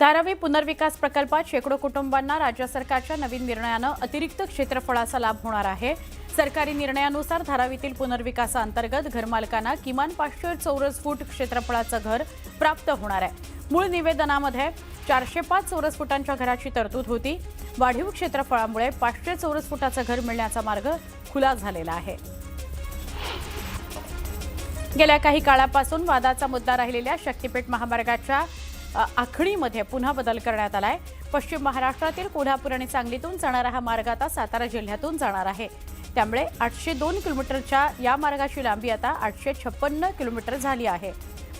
धारावी पुनर्विकास प्रकल्पात शेकडो कुटुंबांना राज्य सरकारच्या नवीन निर्णयानं अतिरिक्त क्षेत्रफळाचा लाभ होणार आहे। सरकारी निर्णयानुसार धारावीतील पुनर्विकासाअंतर्गत घरमालकांना किमान 500 चौरस फूट क्षेत्रफळाचं घर प्राप्त होणार आहे। मूळ निवेदनामध्ये 405 चौरस फुटांच्या घराची तरतूद होती। वाढीव क्षेत्रफळामुळे 500 चौरस फुटाचं घर मिळण्याचा मार्ग खुला झालेला आहे। गेल्या काही काळापासून वादाचा मुद्दा राहिलेल्या शक्तीपीठ महामार्गाच्या आखणीमध्ये पुन्हा बदल करण्यात आलाय। पश्चिम महाराष्ट्रातील कोल्हापूर आणि सांगलीतून जाणारा हा मार्ग आता सातारा जिल्ह्यातून जाणार आहे। त्यामुळे 802 किलोमीटरच्या या मार्गाची लांबी आता 856 किलोमीटर झाली आहे।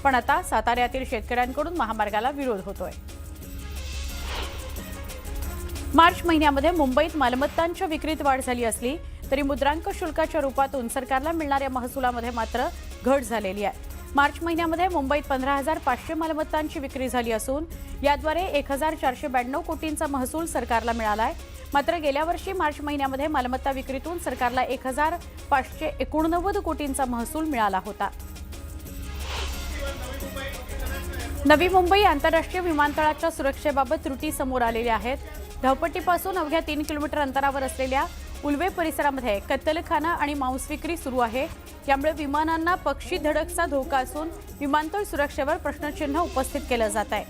पण आता साताऱ्यातील शेतकऱ्यांकडून महामार्गाला विरोध होतोय। मार्च महिन्यामध्ये मुंबईत मालमत्तांच्या विक्रीत वाढ झाली असली तरी मुद्रांक शुल्काच्या रूपातून सरकारला मिळणाऱ्या महसुलामध्ये मात्र घट झालेली आहे। मार्च महिन्यामध्ये मुंबईत 15,500 मालमत्तांची विक्री झाली असून याद्वारे 1,492 कोटींचा महसूल सरकारला मिळाला आहे। मात्र गेल्या वर्षी मार्च महिन्यामध्ये मालमत्ता विक्रीतून सरकारला 1,589 कोटींचा महसूल मिळाला होता। नवी मुंबई आंतरराष्ट्रीय विमानतळाच्या सुरक्षेबाबत त्रुटी समोर आलेल्या आहेत। धावपट्टीपासून अवघ्या 3 किलोमीटर अंतरावर असलेल्या उल्वे परिसरामध्ये कत्तलखाना आणि मांस विक्री सुरू आहे। त्यामुळे विमानांना पक्षी धडकचा धोका असून विमानतळ सुरक्षेवर प्रश्नचिन्ह उपस्थित केलं जात आहे।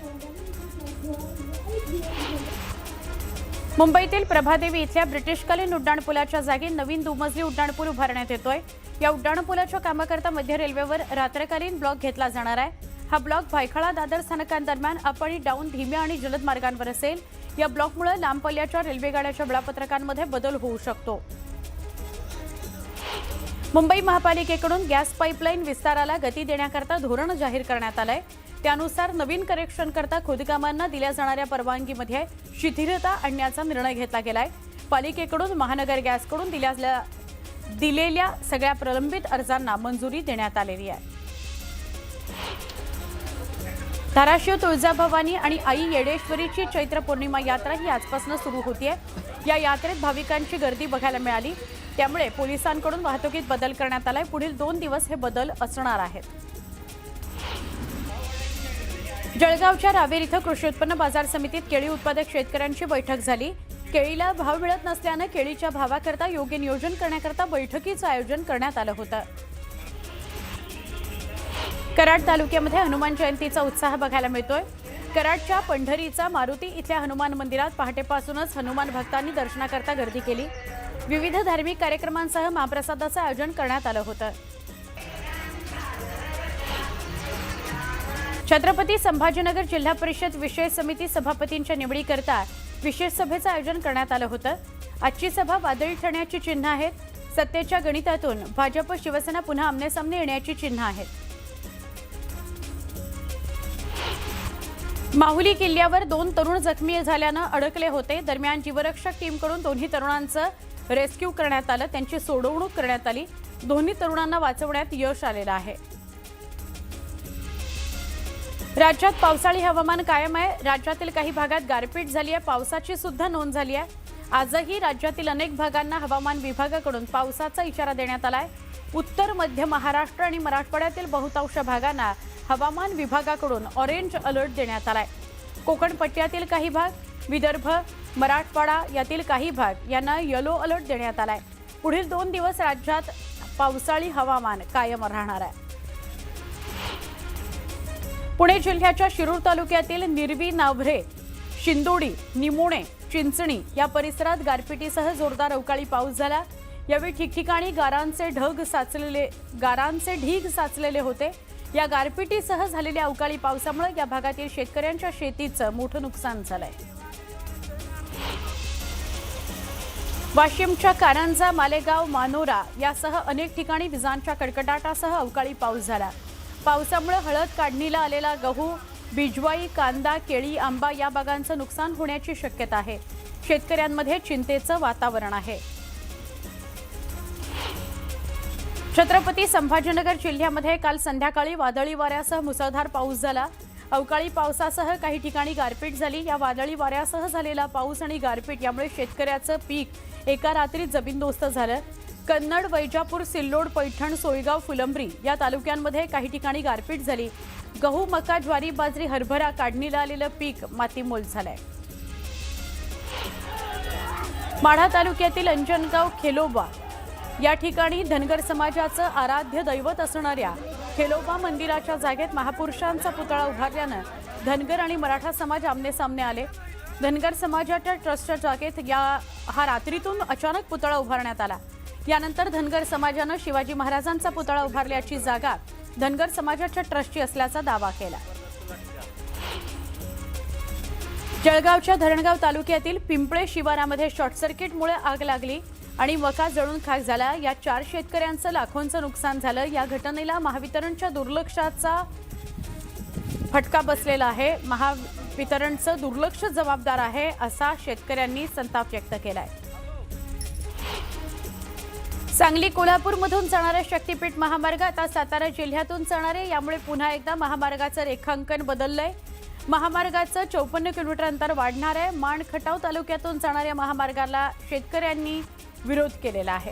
मुंबईतील प्रभादेवी इथल्या ब्रिटिशकालीन उड्डाणपुलाच्या जागी नवीन दुमजली उड्डाणपूल उभारण्यात येतोय। या उड्डाणपुलाच्या कामाकरता मध्य रेल्वेवर रात्रकालीन ब्लॉक घेतला जाणार आहे। हा ब्लॉक भायखळा दादर स्थानकांदरम्यान अप आणि डाऊन धीम्या आणि जलद मार्गांवर असेल। या ब्लॉकमुळे लांब पल्ल्याच्या रेल्वेगाड्याच्या वेळापत्रकांमध्ये बदल होऊ शकतो। मुंबई महापालिकेकडून गॅस पाईपलाईन विस्ताराला गती देण्याकरता धोरण जाहीर करण्यात आलंय। त्यानुसार नवीन कनेक्शन करता खोदकामांना दिल्या जाणाऱ्या परवानगीमध्ये शिथिलता आणण्याचा निर्णय घेतला गेलाय। पालिकेकडून महानगर गॅसकडून दिलेल्या सगळ्या प्रलंबित अर्जांना मंजुरी देण्यात आलेली आहे। धाराशिव तुळजाभवानी आणि आई येडेश्वरीची चैत्र पौर्णिमा यात्रा ही आजपासून सुरू होतीये। या यात्रेत भाविकांची गर्दी बघायला मिळाली। त्यामुळे पोलिसांकडून वाहतुकीत बदल करण्यात आलाय। पुढील 2 दिवस हे बदल असणार आहेत। जळगावच्या रावेर इथं कृषी उत्पन्न बाजार समितीत केळी उत्पादक शेतकऱ्यांची बैठक झाली। केळीला भाव मिळत नसल्याने केळीच्या भावाकरता योग्य नियोजन करण्याकरता बैठकीचं आयोजन करण्यात आलं होतं। कराड तालुक्यामध्ये हनुमान जयंतीचा उत्साह बघायला मिळतोय। कराडच्या पंढरीचा मारुती इथल्या हनुमान मंदिरात पहाटेपासूनच हनुमान भक्तांनी दर्शनाकरता गर्दी केली। विविध धार्मिक कार्यक्रमांसह महाप्रसादाचं आयोजन करण्यात आलं होतं। छत्रपती संभाजीनगर जिल्हा परिषद विशेष समिती सभापतींच्या निवडीकरता विशेष सभेचं आयोजन करण्यात आलं होतं। आजची सभा वादळी ठरण्याची चिन्ह आहेत। सत्तेच्या गणितातून भाजप शिवसेना पुन्हा आमनेसामने येण्याची चिन्ह आहेत। माहुली किल्ल्यावर 2 तरुण जखमी झाल्यानं अडकले होते। दरम्यान जीवरक्षक टीमकडून दोन्ही तरुणांचं रेस्क्यू करण्यात आलं। त्यांची सोडवणूक करण्यात आली। दोन्ही तरुणांना वाचवण्यात यश आलेलं आहे। राज्यात पावसाळी हवामान कायम आहे। राज्यातील काही भागात गारपीट झाली आहे। पावसाची सुद्धा नोंद झाली आहे। आजही राज्यातील अनेक भागांना हवामान विभागाकडून पावसाचा इशारा देण्यात आलाय। उत्तर मध्य महाराष्ट्र आणि मराठवाड्यातील बहुतांश भागांना हवामान विभागाकडून ऑरेंज अलर्ट देण्यात आलाय। कोकण पट्ट्यातील काही भाग, विदर्भ, मराठवाडा यातील काही भाग यांना येलो अलर्ट देण्यात आलाय। पुढील 2 दिवस राज्यात पावसाळी हवामान कायम राहणार आहे। पुणे जिल्ह्याच्या शिरूर तालुक्यातील निरवी, नाव्हरे, शिंदोडी, निमोणे, चिंचणी या परिसरात गारपिटीसह जोरदार अवकाळी पाऊस झाला। यावेळी ठिकठिकाणी गारांचे ढीग साचलेले होते। या गारपिटीसह झालेल्या अवकाळी पावसामुळे या भागातील शेतकऱ्यांच्या शेतीचं मोठं नुकसान झालंय। वाशिमच्या कारंजा, मालेगाव, मानोरा यासह अनेक ठिकाणी विजांच्या कडकडाटासह अवकाळी पाऊस झाला। पावसामुळे हळद काढणीला आलेला गहू, बिजवाई, कांदा, केळी, आंबा या बागांचं नुकसान होण्याची शक्यता आहे। शेतकऱ्यांमध्ये चिंतेचं वातावरण आहे। छत्रपती संभाजीनगर जिल्ह्यामध्ये काल संध्याकाळी वादळी वाऱ्यासह मुसळधार पाऊस झाला। अवकाळी पावसासह काही ठिकाणी गारपीट झाली। या वादळी वाऱ्यासह झालेला पाऊस आणि गारपीट यामुळे शेतकऱ्याचं पीक एका रात्रीत जमीनदोस्त झालं। कन्नड, वैजापूर, सिल्लोड, पैठण, सोयगाव, फुलंब्री या तालुक्यांमध्ये काही ठिकाणी गारपीट झाली। गहू, मका, ज्वारी, बाजरी, हरभरा काढणीला आलेलं पीक मातीमोल झालंय. माढा तालुक्यातील अंजनगाव खेलोबा या ठिकाणी धनगर समाजाचं आराध्य दैवत असणाऱ्या खेलोबा मंदिराच्या जागेत महापुरुषांचा पुतळा उभारल्यानं धनगर आणि मराठा समाज आमनेसामने आले. धनगर समाजाच्या ट्रस्टच्या जागेत हा रात्रीतून अचानक पुतळा उभारण्यात आला. यानंतर धनगर समाजानं शिवाजी महाराजांचा पुतळा उभारल्याची जागा धनगर समाजाच्या ट्रस्टची असल्याचा दावा केला. जळगावच्या धरणगाव तालुक्यातील पिंपळे शिवारामध्ये शॉर्ट सर्किटमुळे आग लागली आणि मका जळून खाक झाला. या 4 शेतकऱ्यांचं लाखोंचं नुकसान झालं. या घटनेला महावितरणच्या दुर्लक्षाचा फटका बसलेला आहे. महावितरणचं दुर्लक्ष जबाबदार आहे असा शेतकऱ्यांनी संताप व्यक्त केलाय. सांगली कोल्हापूरमधून जाणारे शक्तीपीठ महामार्ग आता सातारा जिल्ह्यातून जाणारे, यामुळे पुन्हा एकदा महामार्गाचं रेखांकन बदललंय. महामार्गाचं 54 किलोमीटर अंतर वाढणार आहे. माण खटाव तालुक्यातून जाणाऱ्या महामार्गाला शेतकऱ्यांनी विरोध केलेला आहे.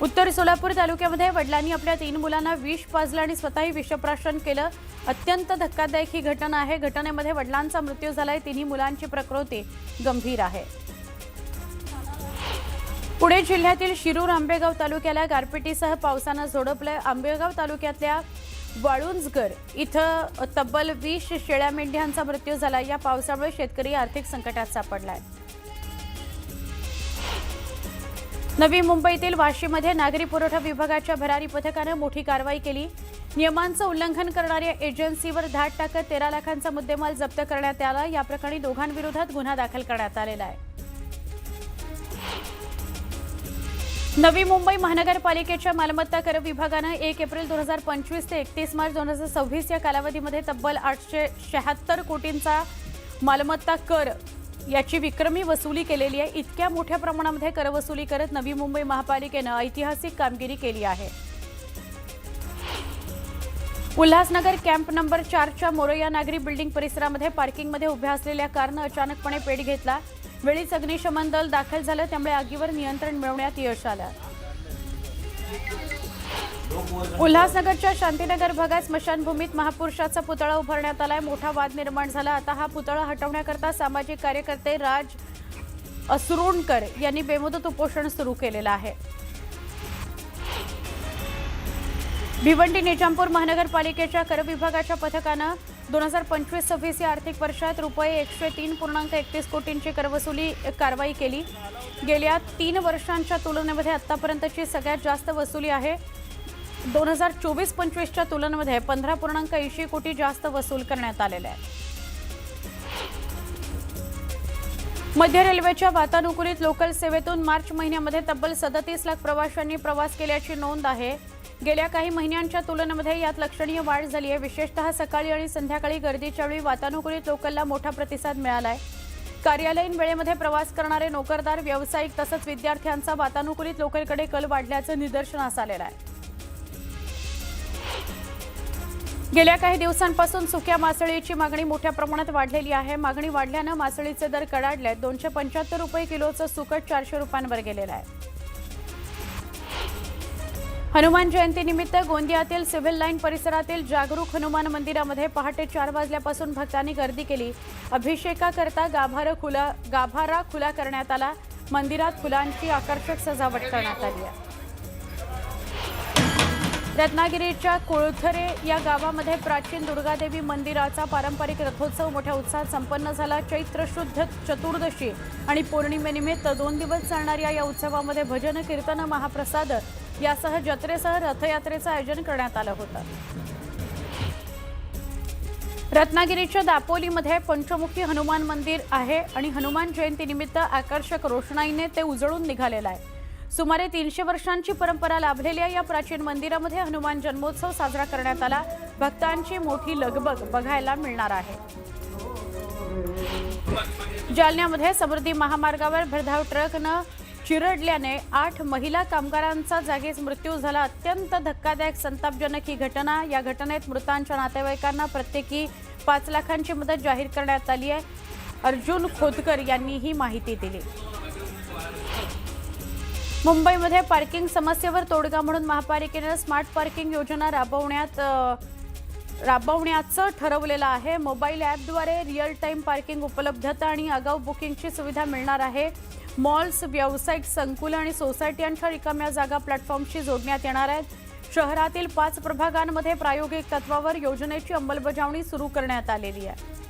उत्तर सोलापूर तालुक्यामध्ये वडिलांनी आपल्या 3 मुलांना विष पाजलं आणि स्वतःही विषप्राशन केलं. अत्यंत धक्कादायक ही घटना आहे. घटनेमध्ये वडिलांचा मृत्यू झालाय. 3 मुलांची प्रकृती गंभीर आहे. पुणे जिल्ह्यातील शिरूर आंबेगाव तालुक्याला गारपिटीसह पावसानं झोडपलंय. आंबेगाव तालुक्यातल्या वाळुंजगर इथं तब्बल 20 शेळ्या मेंढ्यांचा मृत्यू झाला. या पावसामुळे शेतकरी आर्थिक संकटात सापडलाय. नवी मुंबईतील वाशीमध्ये नागरी पुरवठा विभागाच्या भरारी पथकानं मोठी कारवाई केली. नियमांचं उल्लंघन करणाऱ्या एजन्सीवर धाड टाकत 13 लाखांचा मुद्देमाल जप्त करण्यात आला. या प्रकरणी दोघांविरोधात गुन्हा दाखल करण्यात आलेला आहे. नवी मुंबई महानगरपालिकेच्या मालमत्ता कर विभागानं 1 एप्रिल 2025 ते 31 मार्च 2026 या कालावधीमध्ये तब्बल 876 कोटींचा मालमत्ता कर याची विक्रमी वसुली केलेली आहे. इतक्या मोठ्या प्रमाणामध्ये कर वसुली करत नवी मुंबई महापालिकेनं ऐतिहासिक कामगिरी केली आहे. उल्हासनगर कॅम्प नंबर 4च्या मोरया नागरी बिल्डिंग परिसरामध्ये पार्किंगमध्ये उभ्या असलेल्या कारनं अचानकपणे पेट घेतला. वेळीच अग्निशमन दल दाखल झालं, त्यामुळे आगीवर नियंत्रण मिळवण्यात यश आलं. उल्हासनगरच्या शांतीनगर भागात स्मशानभूमीत महापुरुषाचा पुतळा उभारण्यात आलाय. मोठा वाद निर्माण झाला. आता हा पुतळा हटवण्याकरता सामाजिक कार्यकर्ते राज असुरोणकर यांनी बेमुदत उपोषण सुरू केलेलं आहे. भिवंडी निजामपूर महानगरपालिकेच्या कर विभागाच्या पथकानं 2025-26 या आर्थिक वर्षात रुपये 103.31 कोटींची करवसुली कारवाई केली. गेल्या 3 वर्षांच्या तुलनेमध्ये आतापर्यंतची सगळ्यात जास्त वसुली आहे. 2024-25च्या तुलनेमध्ये 15.80 कोटी जास्त वसूल करण्यात आलेले आहे. मध्य रेल्वेच्या वातानुकूलित लोकल सेवेतून मार्च महिन्यामध्ये तब्बल 37 लाख प्रवाशांनी प्रवास केल्याची नोंद आहे. गेल्या काही महिन्यांच्या तुलनेमध्ये यात लक्षणीय वाढ झाली आहे. विशेषतः सकाळी आणि संध्याकाळी गर्दीच्या वेळी वातानुकूलित लोकलला मोठा प्रतिसाद मिळालाय. कार्यालयीन वेळेमध्ये प्रवास करणारे नोकरदार, व्यावसायिक तसंच विद्यार्थ्यांचा वातानुकूलित लोकलकडे कल वाढल्याचं निदर्शनास आलेलं आहे. गेल्या काही दिवसांपासून सुक्या मासळीची मागणी मोठ्या प्रमाणात वाढलेली आहे. मागणी वाढल्यानं मासळीचे दर कडाडले. 275 रुपये किलोचं सुकट 400 रुपयांवर गेलेलं आहे. हनुमान जयंतीनिमित्त गोंदियातील सिव्हिल लाईन परिसरातील जागरूक हनुमान मंदिरामध्ये पहाटे 4 वाजल्यापासून भक्तांनी गर्दी केली. अभिषेकाकरता गाभारा खुला करण्यात आला. मंदिरात फुलांची आकर्षक सजावट करण्यात आली आहे. रत्नागिरीच्या कोळथरे या गावामध्ये प्राचीन दुर्गादेवी मंदिराचा पारंपरिक रथोत्सव मोठ्या उत्साहात संपन्न झाला. चैत्र शुद्ध चतुर्दशी आणि पौर्णिमेनिमित्त 2 दिवस चालणाऱ्या या उत्सवामध्ये भजन, कीर्तन, महाप्रसाद यासह जत्रेसह रथयात्रेचं आयोजन करण्यात आलं होतं. रत्नागिरीच्या दापोलीमध्ये पंचमुखी हनुमान मंदिर आहे आणि हनुमान जयंतीनिमित्त आकर्षक रोषणाईने ते उजळून निघालेलं आहे. सुमारे 300 वर्षांची परंपरा लाभलेल्या या प्राचीन मंदिरामध्ये हनुमान जन्मोत्सव साजरा करण्यात आला. भक्तांची मोठी लगबग बघायला मिळणार आहे. जालन्यामध्ये समृद्धी महामार्गावर भरधाव ट्रकनं चिरडल्याने 8 महिला कामगारांचा जागीच मृत्यू झाला. अत्यंत धक्कादायक, संतापजनक ही घटना. या घटनेत मृतांच्या नातेवाईकांना प्रत्येकी 5 लाखांची मदत जाहीर करण्यात आली आहे. अर्जुन खोतकर यांनी ही माहिती दिली. मुंबईमध्ये पार्किंग समस्येवर तोडगा म्हणून महापालिकेने स्मार्ट पार्किंग योजना राबवण्यात राबवण्याचं ठरवलेलं आहे। मोबाईल ॲपद्वारे रिअल टाइम पार्किंग उपलब्धता आणि आगाऊ बुकिंगची सुविधा मिळणार आहे। मॉल्स, व्यावसायिक संकुलं आणि सोसायट्यांच्या रिकाम्या जागा प्लॅटफॉर्मशी जोडण्यात येणार आहेत। शहरातील 5 प्रभागांमध्ये प्रायोगिक तत्वावर योजनेची अंमलबजावणी सुरू करण्यात आलेली आहे।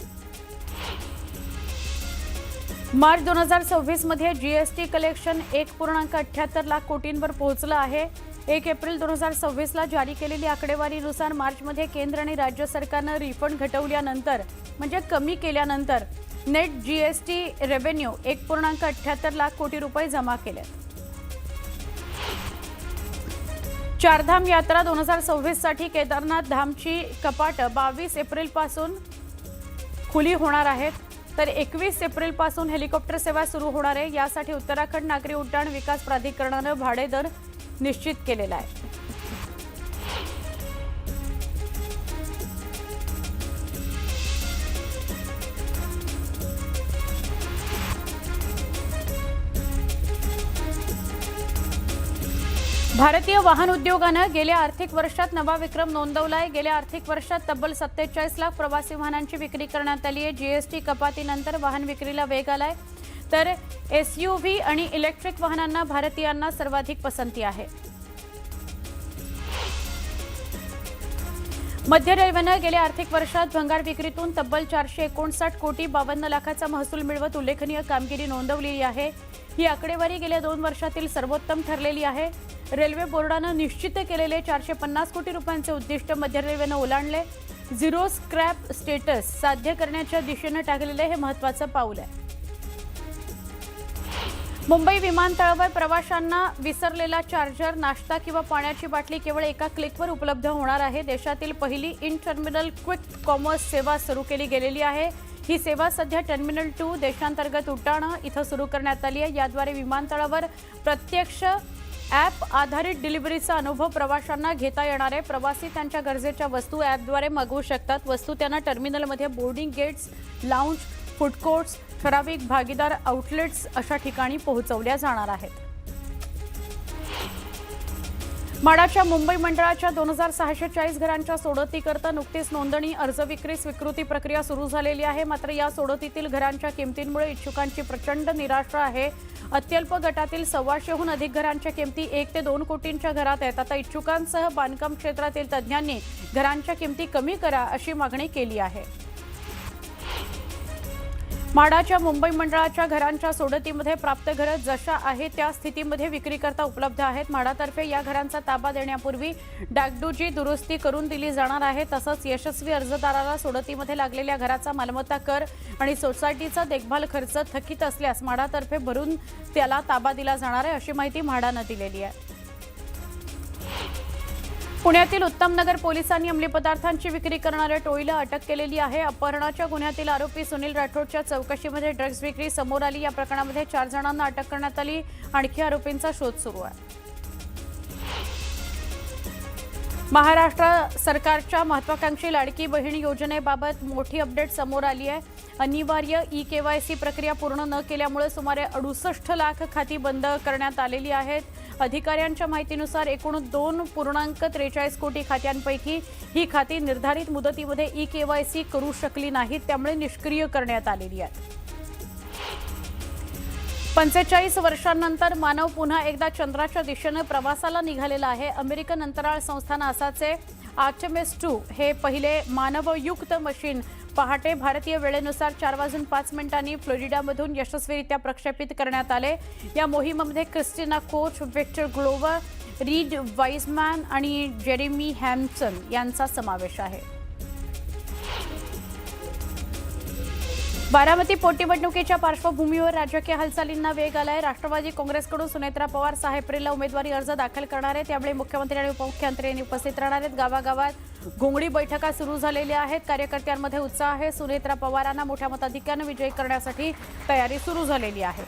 मार्च 2026 मध्ये जीएसटी कलेक्शन 1.78 लाख कोटींवर पोहोचलं आहे। 1 एप्रिल 2026 ला जारी केलेली आकडेवारीनुसार मार्चमध्ये केंद्र आणि राज्य सरकारनं रिफंड घटवल्यानंतर म्हणजे कमी केल्यानंतर नेट जीएसटी रेव्हेन्यू 1.78 लाख कोटी रुपये जमा केले। चारधाम यात्रा 2026 साठी केदारनाथ धामची कपाट 22 एप्रिल पासून खुली होणार आहेत, तर 21 एप्रिल पासून हेलिकॉप्टर सेवा सुरू होणार आहे। यासाठी उत्तराखंड नागरी उड्डाण विकास प्राधिकरणाने भाडे दर निश्चित केलेला आहे। भारतीय वाहन उद्योगानं गेल्या आर्थिक वर्षात नवा विक्रम नोंदवलाय। गेल्या आर्थिक वर्षात तब्बल 47 लाख प्रवासी वाहनांची विक्री करण्यात आली आहे। जीएसटी कपातीनंतर वाहन विक्रीला वेग आलाय, तर एसयूव्ही आणि इलेक्ट्रिक वाहनांना भारतीयांना सर्वाधिक पसंती आहे। मध्य रेल्वेनं गेल्या आर्थिक वर्षात भंगार विक्रीतून तब्बल 459 कोटी 52 लाखाचा महसूल मिळवत उल्लेखनीय कामगिरी नोंदवली आहे। ही आकडेवारी गेल्या 2 वर्षातील सर्वोत्तम ठरलेली आहे। रेल्वे बोर्डानं निश्चित केलेले 450 कोटी रुपयांचे उद्दिष्ट मध्य रेल्वेनं ओलांडले। झिरो स्क्रॅप स्टेटस साध्य करण्याच्या दिशेने टाकलेले हे महत्त्वाचं पाऊल आहे। मुंबई विमानतळावर प्रवाशांना विसरलेला चार्जर, नाश्ता किंवा पाण्याची बाटली केवळ एका क्लिकवर उपलब्ध होणार आहे। देशातील पहिली इन टर्मिनल क्विक कॉमर्स सेवा सुरू केली गेलेली आहे। ही सेवा सध्या टर्मिनल 2 देशांतर्गत उड्डाणं इथं सुरू करण्यात आली आहे। याद्वारे विमानतळावर प्रत्यक्ष ॲप आधारित डिलिव्हरीचा अनुभव प्रवाशांना घेता येणार आहे। प्रवासी त्यांच्या गरजेच्या वस्तू ॲपद्वारे मागवू शकतात। वस्तू त्यांना टर्मिनलमध्ये boarding gates, lounge, food courts, ठराविक भागीदार आउटलेट्स अशा ठिकाणी पोहोचवल्या जाणार आहेत। माडाच्या मुंबई मंडळाच्या 2640 घरांच्या सोडतीकरता नुकतीच नोंदणी, अर्ज विक्री, स्वीकृती प्रक्रिया सुरू झालेली आहे। मात्र या सोडतीतील घरांच्या किमतींमुळे इच्छुकांची प्रचंड निराशा आहे। अत्यल्प गटातील 125हून अधिक घरांच्या किमती 1 ते 2 कोटींच्या घरात आहेत। आता इच्छुकांसह बांधकाम क्षेत्रातील तज्ज्ञांनी घरांच्या किमती कमी करा अशी मागणी केली आहे। माडाच्या मुंबई मंडळाच्या घरांच्या सोडतीमध्ये प्राप्त घरं जशा आहेत त्या स्थितीमध्ये विक्रीकरता उपलब्ध आहेत। माडातर्फे या घरांचा ताबा देण्यापूर्वी डागडुजी दुरुस्ती करून दिली जाणार आहे। तसंच यशस्वी अर्जदाराला सोडतीमध्ये लागलेल्या घराचा मालमत्ता कर आणि सोसायटीचा देखभाल खर्च थकीत असल्यास माडातर्फे भरून त्याला ताबा दिला जाणार आहे अशी माहिती म्हाडानं दिलेली आहे। पुण्यातील उत्तम नगर पोलिसांनी अंमली पदार्थांची विक्री करणाऱ्या टोळीला अटक केलेली आहे। अपहरणाच्या गुन्ह्यातील आरोपी सुनील राठोडच्या चौकशीमध्ये ड्रग्ज विक्री समोर आली। या प्रकरणामध्ये 4 जणांना अटक करण्यात आली। आणखी आरोपींचा शोध सुरू आहे। महाराष्ट्र सरकारच्या महत्त्वाकांक्षी लाडकी बहीण योजनेबाबत मोठी अपडेट समोर आली आहे। अनिवार्य ई-केवायसी प्रक्रिया पूर्ण न केल्यामुळे सुमारे 68 लाख खाती बंद करण्यात आलेली आहेत। अधिकाऱ्यांच्या माहितीनुसार एकूण 2.43 कोटी खात्यांपैकी ही खाती निर्धारित मुदतीमध्ये ई-केवायसी करू शकली नाहीत, त्यामुळे निष्क्रिय करण्यात आलेली आहेत। 45 वर्षांनंतर मानव पुन्हा एकदा चंद्राच्या दिशेने प्रवासाला निघालेला आहे। अमेरिकन अंतराळ संस्था नासाचे आर्टेमिस 2 हे पहिले मानवयुक्त मशीन पहाटे भारतीय वेळेनुसार 4:05 फ्लोरिडामधून यशस्वीरित्या प्रक्षेपित करण्यात आले। या मोहिमेमध्ये Christina Koch, Victor Glover, Reid Wiseman आणि जेरेमी हॅम्सन यांचा समावेश आहे। बारामती पोटनिवडणुकीच्या पार्श्वभूमीवर राजकीय हालचालींना वेग आलाय। राष्ट्रवादी काँग्रेसकडून सुनेत्रा पवार 6 एप्रिलला उमेदवारी अर्ज दाखल करणार आहेत। त्यामुळे मुख्यमंत्री आणि उपमुख्यमंत्री यांनी उपस्थित राहणार आहेत। गावागावात घोंगडी बैठका सुरू झालेल्या आहेत। कार्यकर्त्यांमध्ये उत्साह आहे। सुनेत्रा पवारांना मोठ्या मताधिक्याने विजयी करण्यासाठी तयारी सुरू झालेली आहे।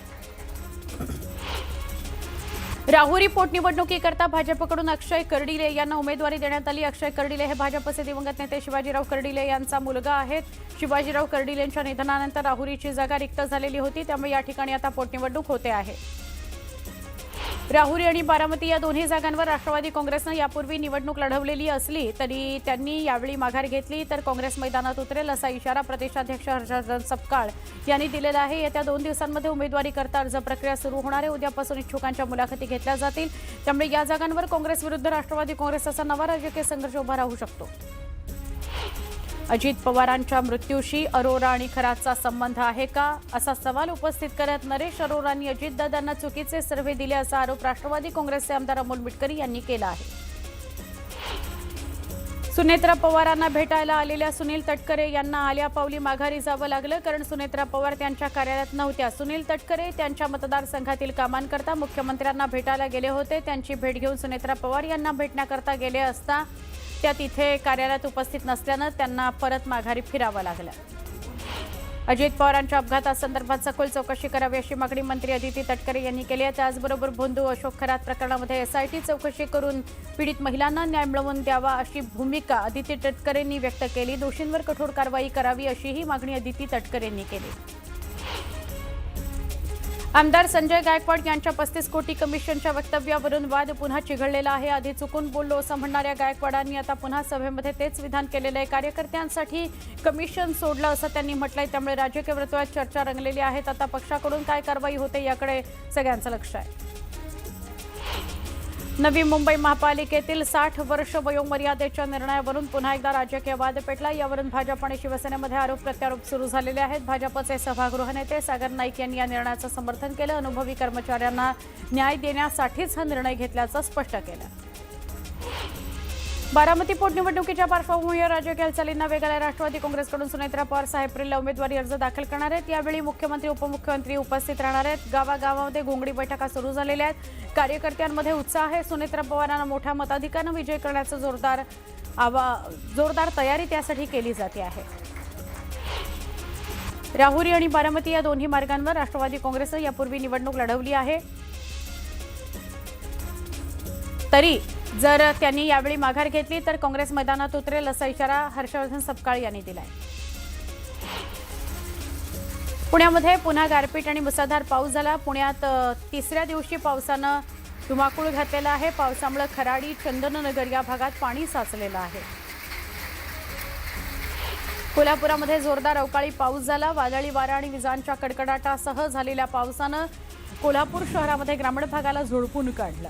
राहुरी पोटनिवडणुकीकरता भाजपकडून अक्षय कर्डिले यांना उमेदवारी देण्यात आली। अक्षय कर्डिले हे भाजपचे दिवंगत नेते शिवाजीराव कर्डिले यांचा मुलगा आहेत। शिवाजीराव कर्डिलेंच्या निधनानंतर राहुरीची जागा रिक्त झालेली होती, त्यामुळे या ठिकाणी आता पोटनिवडणूक होते आहे। राहुरी आणि बारामती या दोन्ही जागांवर राष्ट्रवादी काँग्रेसनं यापूर्वी निवडणूक लढवलेली असली तरी त्यांनी यावेळी माघार घेतली तर काँग्रेस मैदानात उतरेल असा इशारा प्रदेशाध्यक्ष हर्षवर्धन सपकाळ यांनी दिलेला आहे। येत्या 2 दिवसांमध्ये उमेदवारीकरता अर्ज प्रक्रिया सुरू होणार आहे। उद्यापासून इच्छुकांच्या मुलाखती घेतल्या जातील। त्यामुळे या जागांवर काँग्रेस विरुद्ध राष्ट्रवादी काँग्रेस असा नवा राजकीय संघर्ष उभा राहू शकतो। अजित पवारांच्या मृत्यूशी अरोरा आणि खरातचा संबंध आहे का असा सवाल उपस्थित करत नरेश अरोरांनी अजितदादांना चुकीचे सर्व्हे दिले असा आरोप राष्ट्रवादी काँग्रेसचे आमदार अमोल मिटकरी यांनी केला आहे। सुनेत्रा पवारांना भेटायला आलेल्या सुनील तटकरे यांना आल्या पावली माघारी जावं लागलं कारण सुनेत्रा पवार त्यांच्या कार्यालयात नव्हत्या। सुनील तटकरे त्यांच्या मतदारसंघातील कामांकरता मुख्यमंत्र्यांना भेटायला गेले होते। त्यांची भेट घेऊन सुनेत्रा पवार यांना भेटण्याकरता गेले असता त्या तिथे कार्यालयात उपस्थित नसल्यानं त्यांना परत माघारी फिरावं लागलं। अजित पवारांच्या अपघातासंदर्भात सखोल चौकशी करावी अशी मागणी मंत्री अदिती तटकरे यांनी केली आहे। त्याचबरोबर भोंदू अशोक खरात प्रकरणामध्ये एसआयटी चौकशी करून पीडित महिलांना न्याय मिळवून द्यावा अशी भूमिका अदिती तटकरेंनी व्यक्त केली। दोषींवर कठोर कारवाई करावी अशीही मागणी अदिती तटकरेंनी केली। आमदार संजय गायकवाड यांच्या 35 कोटी कमिशनच्या वक्तव्यावरून वाद पुन्हा चिघळलेला आहे। आधी चुकून बोललो असं म्हणणाऱ्या गायकवाडांनी आता पुन्हा सभेमध्ये तेच विधान केलेलं आहे। कार्यकर्त्यांसाठी कमिशन सोडलं असं त्यांनी म्हटलंय। त्यामुळे राजकीय वर्तुळात चर्चा रंगलेली आहे। आता पक्षाकडून काय कारवाई होते याकडे सगळ्यांचं लक्ष आहे। नवी मुंबई महापालिकेतील 60 वर्ष वयोमर्यादेच्या निर्णयावरून पुन्हा एकदा राजकीय वाद पेटला। यावरून भाजप आणि शिवसेनेमध्ये आरोप प्रत्यारोप सुरू झालेले आहेत। भाजपचे सभागृह नेते सागर नाईक यांनी या निर्णयाचं समर्थन केलं। अनुभवी कर्मचाऱ्यांना न्याय देण्यासाठीच हा निर्णय घेतल्याचं स्पष्ट केलं। बारामती पोटनिवडणुकीच्या पार्श्वभूमीवर राजकीय हालचालींना वेग आलाय। राष्ट्रवादी काँग्रेसकडून सुनेत्रा पवार 6 एप्रिलला उमेदवारी अर्ज दाखल करणार आहेत। यावेळी मुख्यमंत्री उपमुख्यमंत्री उपस्थित राहणार आहेत। गावागावामध्ये घोंगडी बैठका सुरू झालेल्या आहेत। कार्यकर्त्यांमध्ये उत्साह आहे। सुनेत्रा पवारांना मोठ्या मताधिक्यानं विजय करण्याचं जोरदार तयारी त्यासाठी केली जाते आहे। राहुरी आणि बारामती या दोन्ही मार्गांवर राष्ट्रवादी काँग्रेसनं यापूर्वी निवडणूक लढवली आहे। तरी जर त्यांनी यावेळी माघार घेतली तर काँग्रेस मैदानात उतरेल असा इशारा हर्षवर्धन सपकाळ यांनी दिलाय। पुण्यामध्ये पुन्हा गारपीट आणि मुसळधार पाऊस झाला। पुण्यात तिसऱ्या दिवशी पावसानं धुमाकूळ घातलेला आहे। पावसामुळे खराडी चंदननगर या भागात पाणी साचलेलं आहे। कोल्हापुरामध्ये जोरदार अवकाळी पाऊस झाला। वादळी वारा आणि विजांच्या कडकडाटासह झालेल्या पावसानं कोल्हापूर शहरामध्ये ग्रामीण भागाला झोडपून काढलं।